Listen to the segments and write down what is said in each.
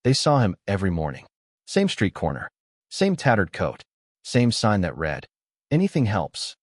They saw him every morning. Same street corner. Same tattered coat. Same sign that read, "Anything helps."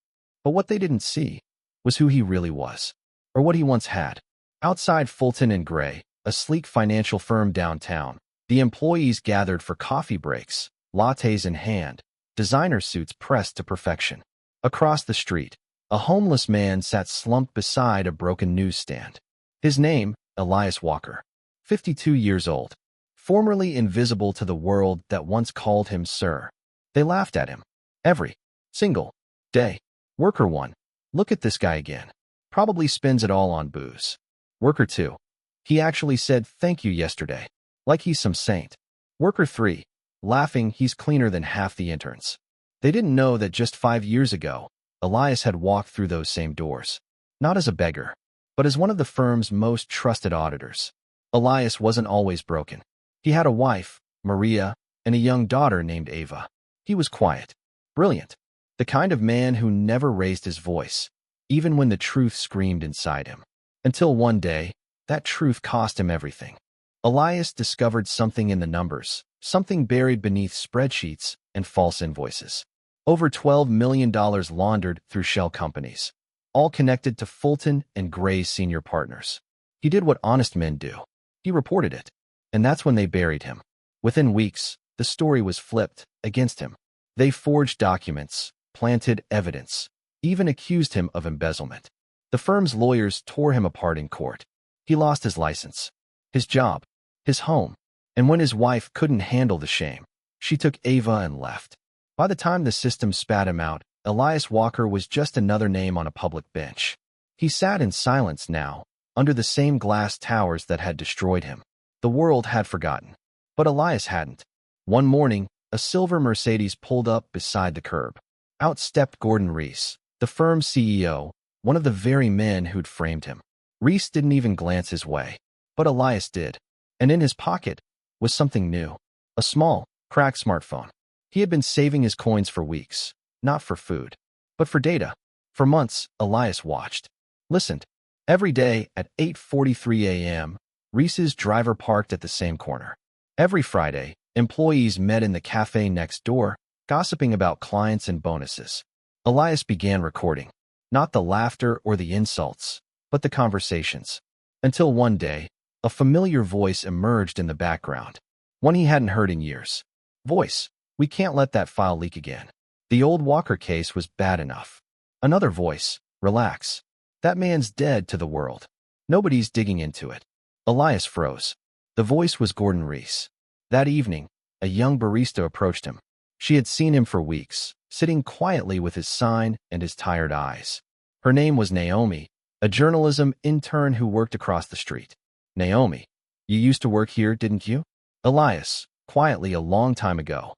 But what they didn't see was who he really was, or what he once had. Outside Fulton and Gray, a sleek financial firm downtown, the employees gathered for coffee breaks, lattes in hand, designer suits pressed to perfection. Across the street, a homeless man sat slumped beside a broken newsstand. His name, Elias Walker, 52 years old, formerly invisible to the world that once called him Sir. They laughed at him. Every single day. Worker 1. Look at this guy again. Probably spends it all on booze. Worker 2. He actually said thank you yesterday. Like he's some saint. Worker 3. Laughing, he's cleaner than half the interns. They didn't know that just 5 years ago, Elias had walked through those same doors. Not as a beggar, but as one of the firm's most trusted auditors. Elias wasn't always broken. He had a wife, Maria, and a young daughter named Ava. He was quiet, brilliant, the kind of man who never raised his voice, even when the truth screamed inside him. Until one day, that truth cost him everything. Elias discovered something in the numbers, something buried beneath spreadsheets and false invoices. Over $12 million laundered through shell companies, all connected to Fulton and Gray's senior partners. He did what honest men do. He reported it. And that's when they buried him. Within weeks, the story was flipped against him. They forged documents, planted evidence, even accused him of embezzlement. The firm's lawyers tore him apart in court. He lost his license, his job, his home, and when his wife couldn't handle the shame, she took Ava and left. By the time the system spat him out, Elias Walker was just another name on a public bench. He sat in silence now, under the same glass towers that had destroyed him. The world had forgotten, but Elias hadn't. One morning, a silver Mercedes pulled up beside the curb. Out stepped Gordon Reese, the firm's CEO, one of the very men who'd framed him. Reese didn't even glance his way, but Elias did. And in his pocket was something new, a small, cracked smartphone. He had been saving his coins for weeks, not for food, but for data. For months, Elias watched, listened. Every day at 8:43 a.m., Reese's driver parked at the same corner. Every Friday, employees met in the cafe next door, gossiping about clients and bonuses. Elias began recording, not the laughter or the insults, but the conversations. Until one day, a familiar voice emerged in the background, one he hadn't heard in years. Voice, we can't let that file leak again. The old Walker case was bad enough. Another voice, relax. That man's dead to the world. Nobody's digging into it. Elias froze. The voice was Gordon Reese. That evening, a young barista approached him. She had seen him for weeks, sitting quietly with his sign and his tired eyes. Her name was Naomi, a journalism intern who worked across the street. Naomi, you used to work here, didn't you? Elias, quietly a long time ago.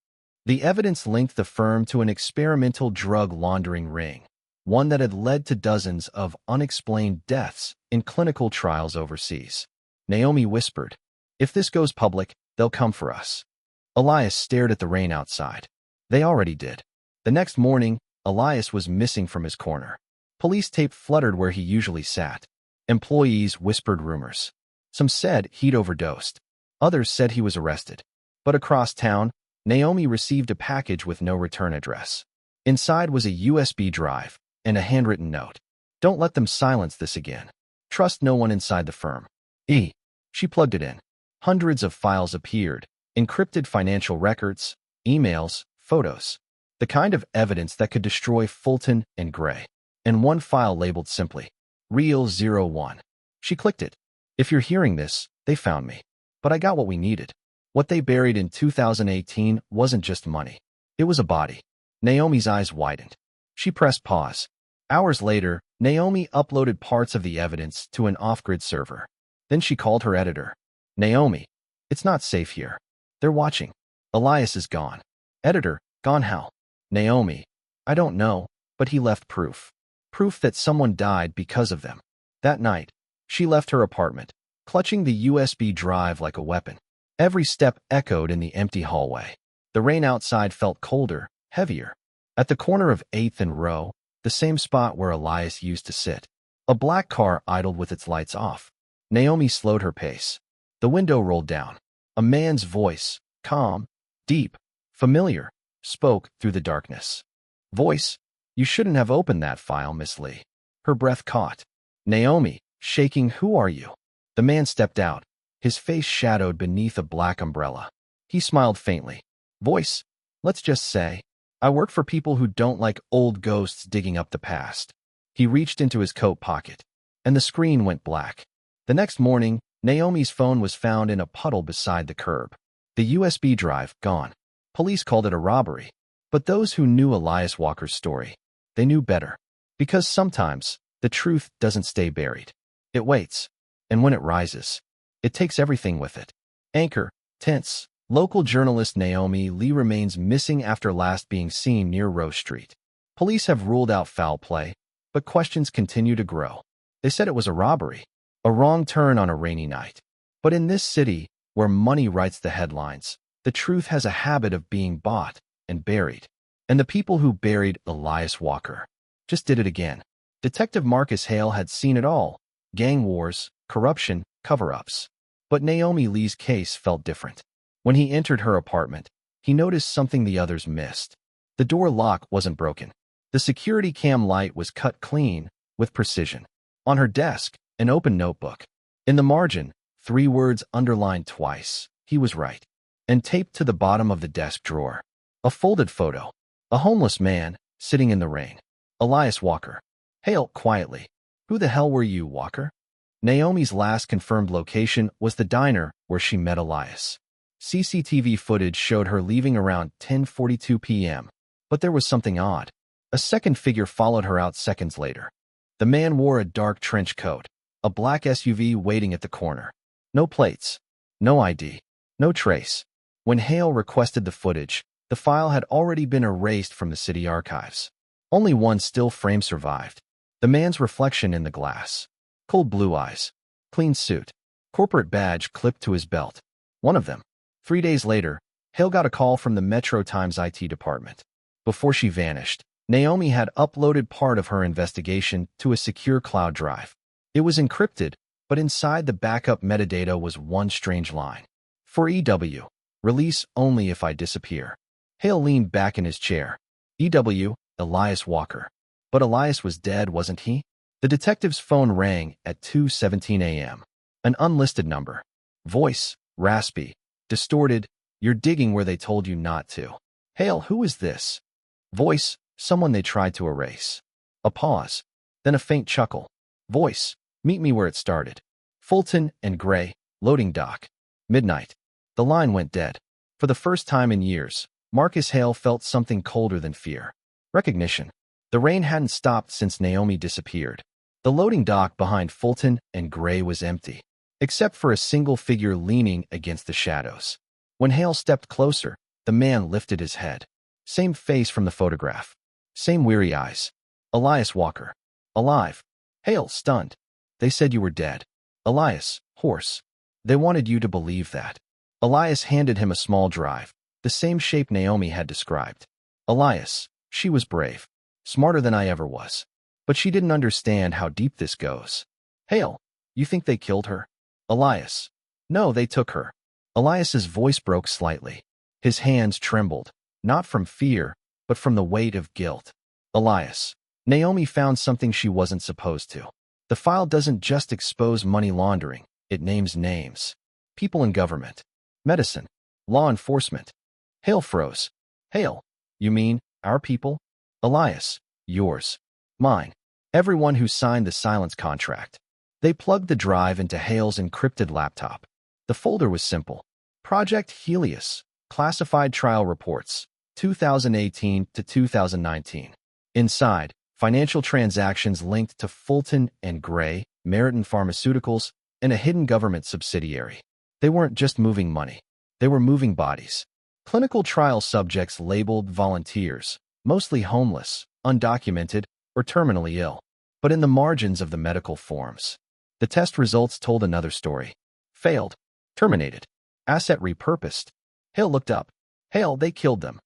The evidence linked the firm to an experimental drug laundering ring, one that had led to dozens of unexplained deaths in clinical trials overseas. Naomi whispered, if this goes public, they'll come for us. Elias stared at the rain outside. They already did. The next morning, Elias was missing from his corner. Police tape fluttered where he usually sat. Employees whispered rumors. Some said he'd overdosed. Others said he was arrested. But across town, Naomi received a package with no return address. Inside was a USB drive and a handwritten note. Don't let them silence this again. Trust no one inside the firm. She plugged it in. Hundreds of files appeared, encrypted financial records, emails, photos, the kind of evidence that could destroy Fulton and Gray. And one file labeled simply, Real 01. She clicked it. If you're hearing this, they found me. But I got what we needed. What they buried in 2018 wasn't just money. It was a body. Naomi's eyes widened. She pressed pause. Hours later, Naomi uploaded parts of the evidence to an off-grid server. Then she called her editor. Naomi, it's not safe here. They're watching. Elias is gone. Editor, gone how? Naomi, I don't know, but he left proof. Proof that someone died because of them. That night, she left her apartment, clutching the USB drive like a weapon. Every step echoed in the empty hallway. The rain outside felt colder, heavier. At the corner of 8th and Row, the same spot where Elias used to sit, a black car idled with its lights off. Naomi slowed her pace. The window rolled down. A man's voice, calm, deep, familiar, spoke through the darkness. Voice, you shouldn't have opened that file, Miss Lee. Her breath caught. Naomi, shaking, who are you? The man stepped out, his face shadowed beneath a black umbrella. He smiled faintly. Voice, let's just say, I work for people who don't like old ghosts digging up the past. He reached into his coat pocket, and the screen went black. The next morning, Naomi's phone was found in a puddle beside the curb. The USB drive gone. Police called it a robbery. But those who knew Elias Walker's story, they knew better. Because sometimes, the truth doesn't stay buried. It waits. And when it rises, it takes everything with it. Anchor, tense. Local journalist Naomi Lee remains missing after last being seen near Rose Street. Police have ruled out foul play, but questions continue to grow. They said it was a robbery, a wrong turn on a rainy night. But in this city, where money writes the headlines, the truth has a habit of being bought and buried. And the people who buried Elias Walker just did it again. Detective Marcus Hale had seen it all: gang wars, corruption, cover-ups. But Naomi Lee's case felt different. When he entered her apartment, he noticed something the others missed. The door lock wasn't broken. The security cam light was cut clean, with precision. On her desk, an open notebook. In the margin, 3 words underlined twice. He was right. And taped to the bottom of the desk drawer. A folded photo. A homeless man, sitting in the rain. Elias Walker. Hale, quietly. Who the hell were you, Walker? Naomi's last confirmed location was the diner where she met Elias. CCTV footage showed her leaving around 10:42 p.m. But there was something odd. A second figure followed her out seconds later. The man wore a dark trench coat, a black SUV waiting at the corner. No plates. No ID. No trace. When Hale requested the footage, the file had already been erased from the city archives. Only one still frame survived. The man's reflection in the glass. Cold blue eyes. Clean suit. Corporate badge clipped to his belt. One of them. 3 days later, Hale got a call from the Metro Times IT department. Before she vanished, Naomi had uploaded part of her investigation to a secure cloud drive. It was encrypted, but inside the backup metadata was one strange line. For EW, release only if I disappear. Hale leaned back in his chair. EW, Elias Walker. But Elias was dead, wasn't he? The detective's phone rang at 2:17 a.m. An unlisted number. Voice, raspy, distorted. You're digging where they told you not to. Hale, who is this? Voice, someone they tried to erase. A pause. Then a faint chuckle. Voice, meet me where it started. Fulton and Gray, loading dock. Midnight. The line went dead. For the first time in years, Marcus Hale felt something colder than fear. Recognition. The rain hadn't stopped since Naomi disappeared. The loading dock behind Fulton and Gray was empty, except for a single figure leaning against the shadows. When Hale stepped closer, the man lifted his head. Same face from the photograph. Same weary eyes. Elias Walker. Alive. Hale, stunned. They said you were dead. Elias, hoarse. They wanted you to believe that. Elias handed him a small drive, the same shape Naomi had described. Elias, she was brave. Smarter than I ever was. But she didn't understand how deep this goes. Hale, you think they killed her? Elias. No, they took her. Elias's voice broke slightly. His hands trembled, not from fear, but from the weight of guilt. Elias. Naomi found something she wasn't supposed to. The file doesn't just expose money laundering, it names names. People in government. Medicine. Law enforcement. Hale froze. Hale. You mean, our people? Elias. Yours. Mine. Everyone who signed the silence contract. They plugged the drive into Hale's encrypted laptop. The folder was simple. Project Helios. Classified Trial Reports. 2018 to 2019. Inside, financial transactions linked to Fulton and Gray, Meriton Pharmaceuticals, and a hidden government subsidiary. They weren't just moving money. They were moving bodies. Clinical trial subjects labeled volunteers, mostly homeless, undocumented, or terminally ill. But in the margins of the medical forms, the test results told another story. Failed. Terminated. Asset repurposed. Hale looked up. Hale, they killed them.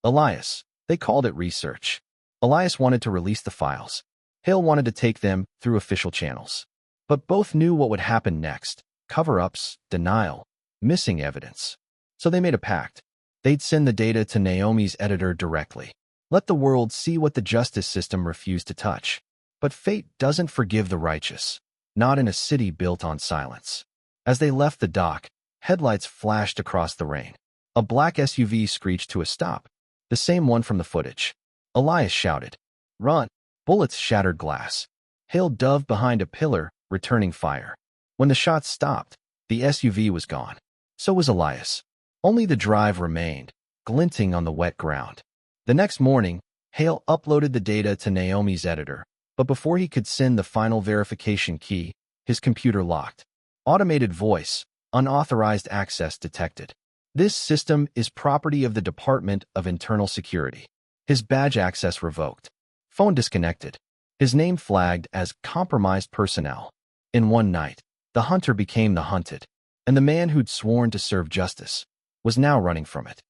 Elias, they called it research. Elias wanted to release the files. Hale wanted to take them through official channels. But both knew what would happen next. Cover-ups, denial. missing evidence. So they made a pact. They'd send the data to Naomi's editor directly. Let the world see what the justice system refused to touch. But fate doesn't forgive the righteous, not in a city built on silence. As they left the dock, headlights flashed across the rain. A black SUV screeched to a stop, the same one from the footage. Elias shouted, "Run!" Bullets shattered glass. Hale dove behind a pillar, returning fire. When the shots stopped, the SUV was gone. So was Elias. Only the drive remained, glinting on the wet ground. The next morning, Hale uploaded the data to Naomi's editor, but before he could send the final verification key, his computer locked. Automated voice, unauthorized access detected. This system is property of the Department of Internal Security. His badge access revoked. Phone disconnected. His name flagged as compromised personnel. In one night, the hunter became the hunted, and the man who'd sworn to serve justice was now running from it.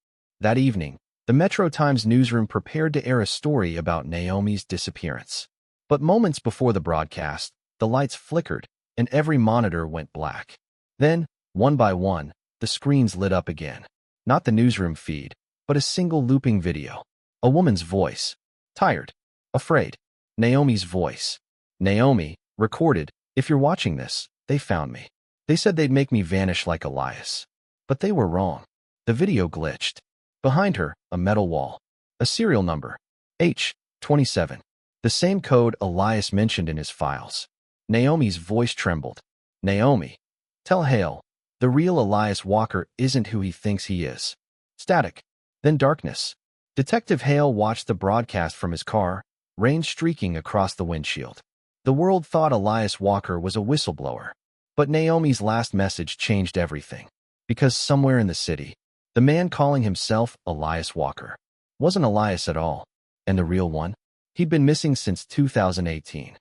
That evening, the Metro Times newsroom prepared to air a story about Naomi's disappearance. But moments before the broadcast, the lights flickered and every monitor went black. Then, one by one, the screens lit up again. Not the newsroom feed, but a single looping video. A woman's voice. Tired. Afraid. Naomi's voice. Naomi, recorded, "If you're watching this, they found me. They said they'd make me vanish like Elias. But they were wrong." The video glitched. Behind her, a metal wall. A serial number. H27. The same code Elias mentioned in his files. Naomi's voice trembled. "Naomi, tell Hale, the real Elias Walker isn't who he thinks he is." Static. Then darkness. Detective Hale watched the broadcast from his car, rain streaking across the windshield. The world thought Elias Walker was a whistleblower. But Naomi's last message changed everything. Because somewhere in the city, the man calling himself Elias Walker wasn't Elias at all. And the real one? He'd been missing since 2018.